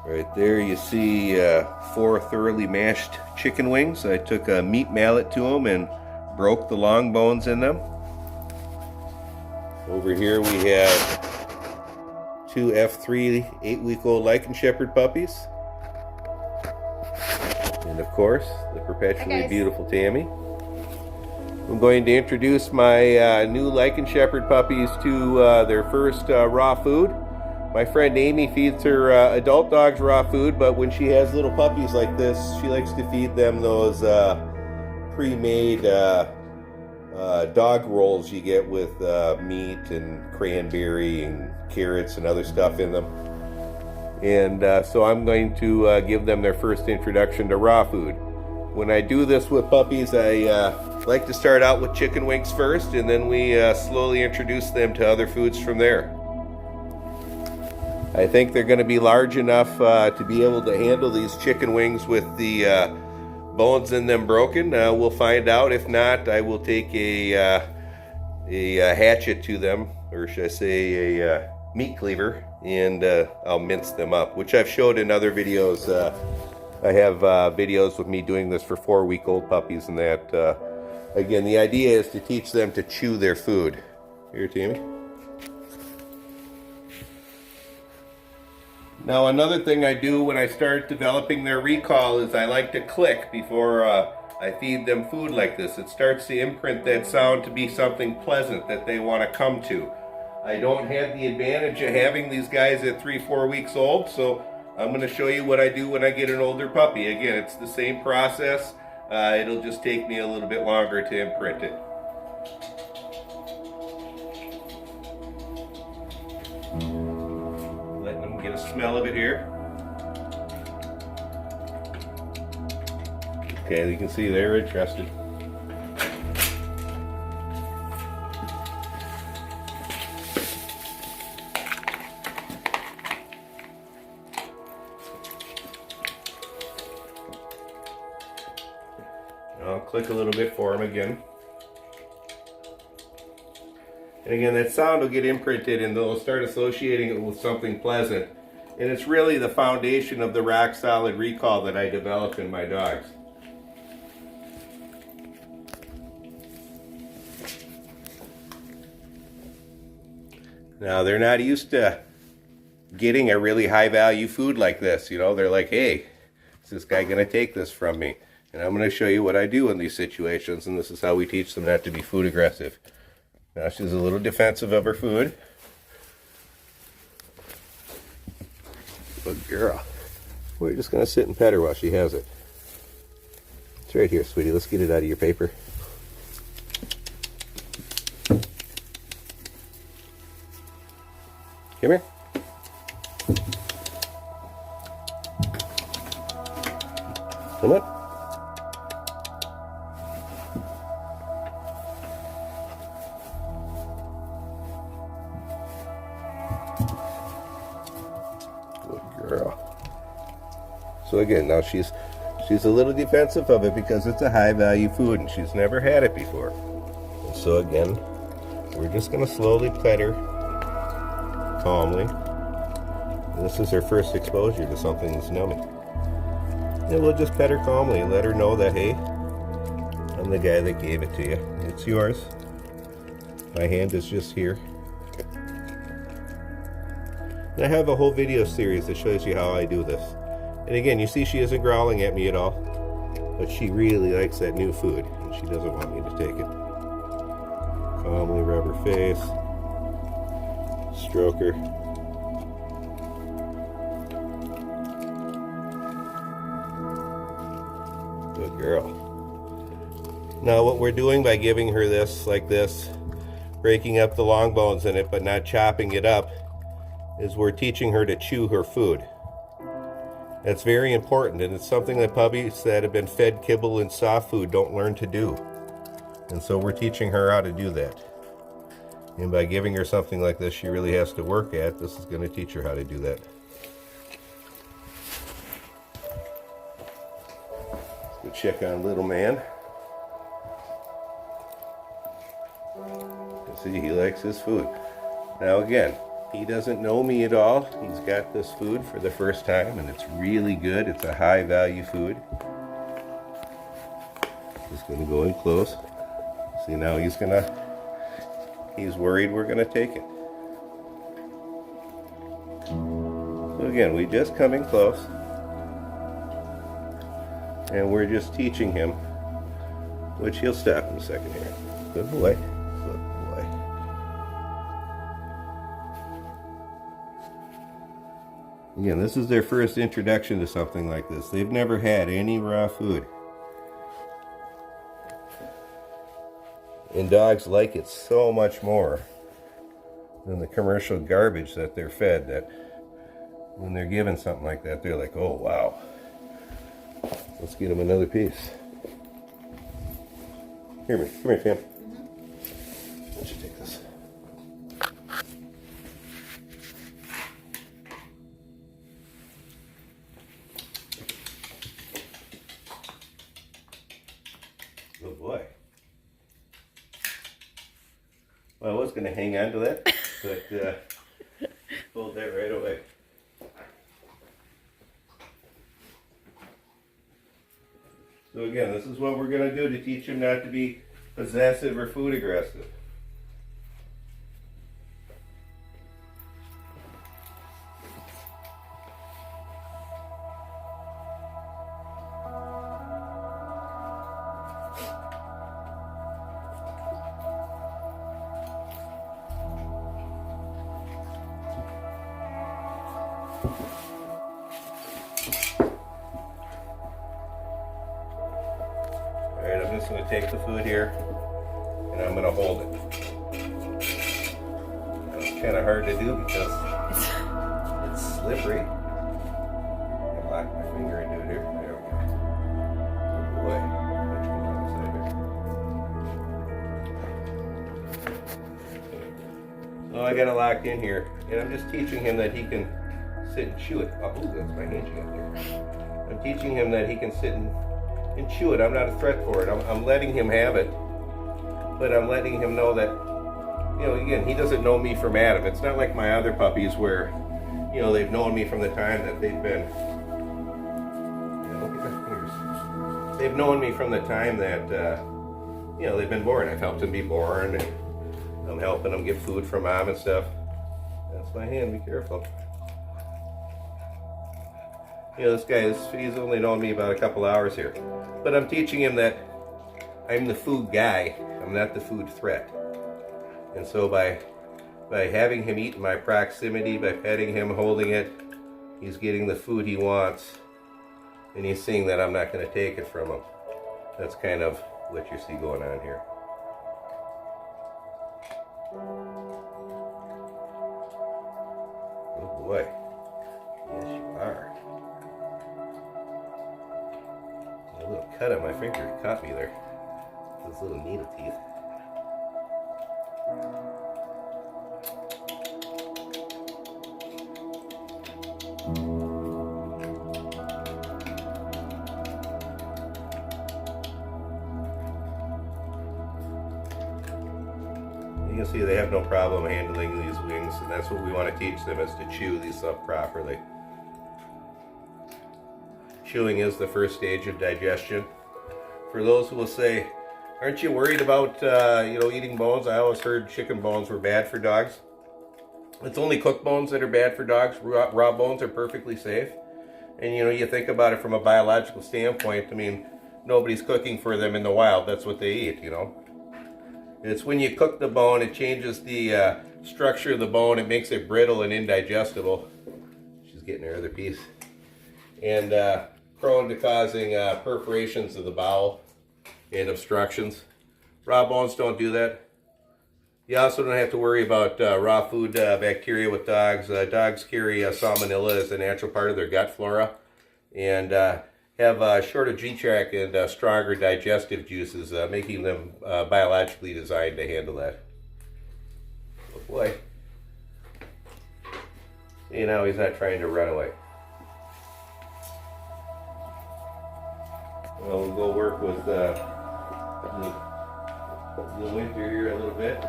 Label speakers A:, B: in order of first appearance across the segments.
A: Right there you see 4 thoroughly mashed chicken wings. I took a meat mallet to them and broke the long bones in them. Over here we have 2 F3 8-week-old Lycan Shepherd puppies. And of course, the perpetually beautiful Amie. I'm going to introduce my new Lycan Shepherd puppies to their first raw food. My friend Amie feeds her adult dogs raw food, but when she has little puppies like this, she likes to feed them those pre-made dog rolls you get with meat and cranberry and carrots and other stuff in them. And so I'm going to give them their first introduction to raw food. When I do this with puppies, I like to start out with chicken wings first, and then we slowly introduce them to other foods from there. I think they're going to be large enough to be able to handle these chicken wings with the bones in them broken. We'll find out. If not, I will take a hatchet to them, or should I say a meat cleaver, and I'll mince them up, which I've showed in other videos. I have videos with me doing this for 4-week-old puppies and that. Again, the idea is to teach them to chew their food. Here, Tammy. Now, another thing I do when I start developing their recall is I like to click before I feed them food like this. It starts to imprint that sound to be something pleasant that they want to come to. I don't have the advantage of having these guys at 3-4 weeks old, so I'm going to show you what I do when I get an older puppy. Again, it's the same process. It'll just take me a little bit longer to imprint it. Letting them get a smell of it here. Okay, you can see they're interested. I'll click a little bit for them again. And again, that sound will get imprinted and they'll start associating it with something pleasant. And it's really the foundation of the rock solid recall that I develop in my dogs. Now, they're not used to getting a really high value food like this. You know, they're like, hey, is this guy going to take this from me? And I'm going to show you what I do in these situations, and this is how we teach them not to be food aggressive. Now she's a little defensive of her food. Good girl. We're just going to sit and pet her while she has it. It's right here, sweetie. Let's get it out of your paper. Come here. Come on. So again, now she's a little defensive of it because it's a high value food and she's never had it before. And so again, we're just going to slowly pet her calmly. And this is her first exposure to something that's yummy. And we'll just pet her calmly and let her know that, hey, I'm the guy that gave it to you. It's yours. My hand is just here. And I have a whole video series that shows you how I do this. And again, you see she isn't growling at me at all, but she really likes that new food, and she doesn't want me to take it. Calmly rub her face, stroke her. Good girl. Now what we're doing by giving her this like this, breaking up the long bones in it but not chopping it up, is we're teaching her to chew her food. That's very important, and it's something that puppies that have been fed kibble and soft food don't learn to do. And so we're teaching her how to do that. And by giving her something like this she really has to work at, this is going to teach her how to do that. Let's go check on little man. You see, he likes his food. Now again, He doesn't know me at all. He's got this food for the first time, and it's really good. It's a high value food. Just gonna go in close. See, now he's worried we're gonna take it. So again, we just come in close, and we're just teaching him, which he'll stop in a second here. Good boy, good boy. Again, this is their first introduction to something like this. They've never had any raw food. And dogs like it so much more than the commercial garbage that they're fed, that when they're given something like that, they're like, oh wow. Let's get them another piece. Come here, Pam. Why don't you take this? Good boy. Well, I was going to hang on to that, but pulled that right away. So again, this is what we're going to do to teach him not to be possessive or food aggressive. Alright, I'm just going to take the food here and I'm going to hold it. It's kind of hard to do because it's slippery. I'll lock my finger into it here. There we go. Good boy. Let's come on this side here. So I got it locked in here, and I'm just teaching him that he can sit and chew it. Oh, that's my hand you got there. I'm teaching him that he can sit and chew it. I'm not a threat for it. I'm letting him have it, but I'm letting him know that, you know, again, he doesn't know me from Adam. It's not like my other puppies where, you know, they've known me from the time that they've been, you know, look at my fingers. They've known me from the time that, you know, they've been born. I've helped them be born, and I'm helping them get food from mom and stuff. That's my hand, be careful. You know, this guy, he's only known me about a couple hours here. But I'm teaching him that I'm the food guy, I'm not the food threat. And so by having him eat in my proximity, by petting him, holding it, he's getting the food he wants, and he's seeing that I'm not going to take it from him. That's kind of what you see going on here. Oh boy. Yes, you are. A little cut on my finger, it caught me there. Those little needle teeth. You can see they have no problem handling these wings, and that's what we want to teach them, is to chew these up properly. Chewing is the first stage of digestion. For those who will say, aren't you worried about you know, eating bones? I always heard chicken bones were bad for dogs. It's only cooked bones that are bad for dogs. Raw bones are perfectly safe. And you know, you think about it from a biological standpoint, I mean, nobody's cooking for them in the wild. That's what they eat, you know. It's when you cook the bone, it changes the structure of the bone. It makes it brittle and indigestible. She's getting her other piece. And prone to causing perforations of the bowel and obstructions. Raw bones don't do that. You also don't have to worry about raw food bacteria with dogs. Dogs carry salmonella as a natural part of their gut flora, and have shorter G-tract and stronger digestive juices, making them biologically designed to handle that. Oh boy. You know, he's not trying to run away. Well, we'll go work with the Winter here a little bit.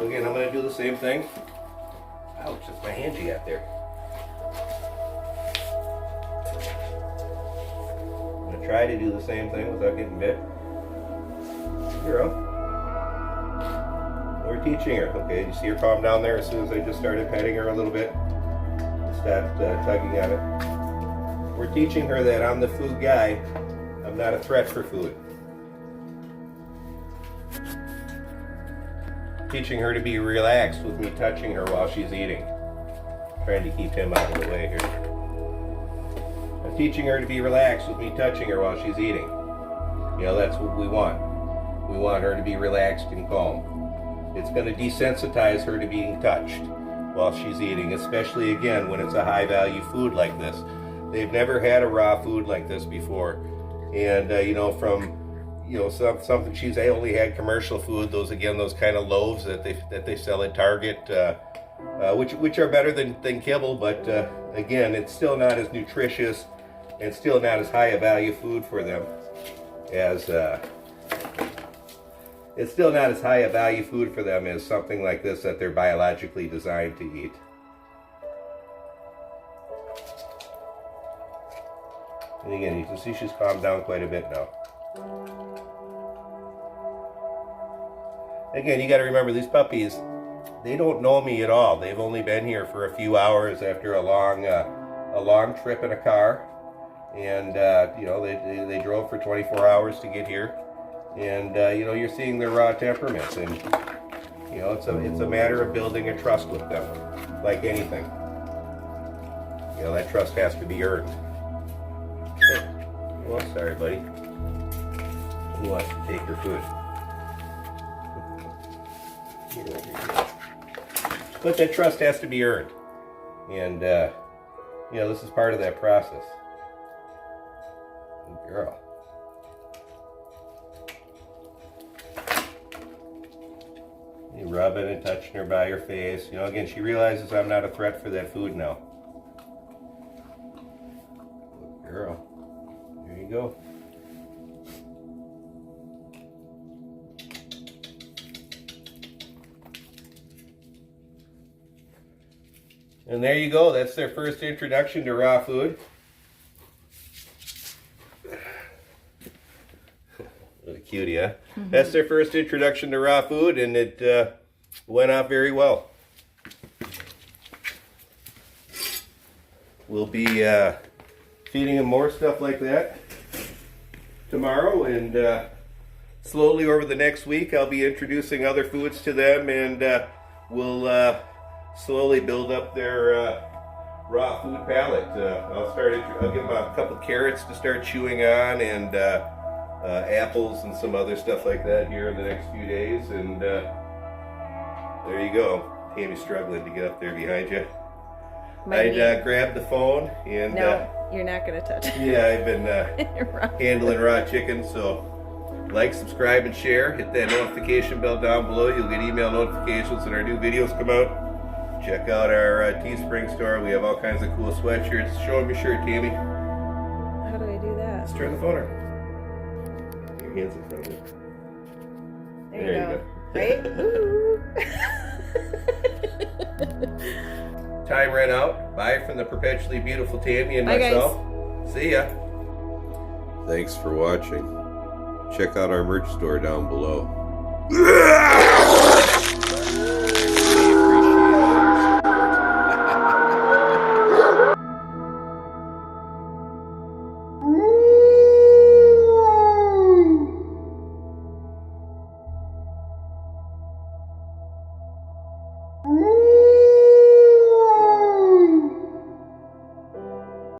A: So again, I'm going to do the same thing. Ouch, that's my hand you got there. I'm going to try to do the same thing without getting bit. Girl. We're teaching her. Okay, you see her calm down there as soon as I just started petting her a little bit. Stopped tugging at it. We're teaching her that I'm the food guy. I'm not a threat for food. Teaching her to be relaxed with me touching her while she's eating. Trying to keep him out of the way here. I'm teaching her to be relaxed with me touching her while she's eating. You know, that's what we want. We want her to be relaxed and calm. It's going to desensitize her to being touched while she's eating, especially again when it's a high value food like this. They've never had a raw food like this before. And you know, from something she's only had commercial food, those kind of loaves that they sell at Target, which are better than kibble, but again, it's still not as nutritious and still not as high a value food for them as it's still not as high a value food for them as something like this that they're biologically designed to eat. And again, you can see she's calmed down quite a bit now. Again, you got to remember, these puppies, they don't know me at all. They've only been here for a few hours after a long trip in a car, and you know, they drove for 24 hours to get here, and you know, you're seeing their raw temperaments, and you know, it's a matter of building a trust with them, like anything. You know, that trust has to be earned. Well, sorry, buddy. Who wants to take your food? But that trust has to be earned, and you know, this is part of that process. Good girl. You rubbing and touching her by her face. You know, again, she realizes I'm not a threat for that food now. Good girl. There you go. And there you go. That's their first introduction to raw food. What a cutie, huh? Mm-hmm. That's their first introduction to raw food, and it went off very well. We'll be feeding them more stuff like that tomorrow, and slowly over the next week I'll be introducing other foods to them, and we'll slowly build up their raw food palate. I'll give them a couple carrots to start chewing on, and apples and some other stuff like that here in the next few days, and there you go. Amy's struggling to get up there behind you. I grabbed the phone, and
B: no, you're not going to touch it.
A: Yeah, I've been handling raw chicken, so like, subscribe, and share. Hit that notification bell down below. You'll get email notifications when our new videos come out. Check out our Teespring store. We have all kinds of cool sweatshirts. Show them your shirt, Amie.
B: How do I do that?
A: Let's turn the phone on. Your hands in front of you.
B: There you go. Right? Ooh.
A: Time ran out. Bye from the perpetually beautiful Tammy and myself. Guys. See ya. Thanks for watching. Check out our merch store down below.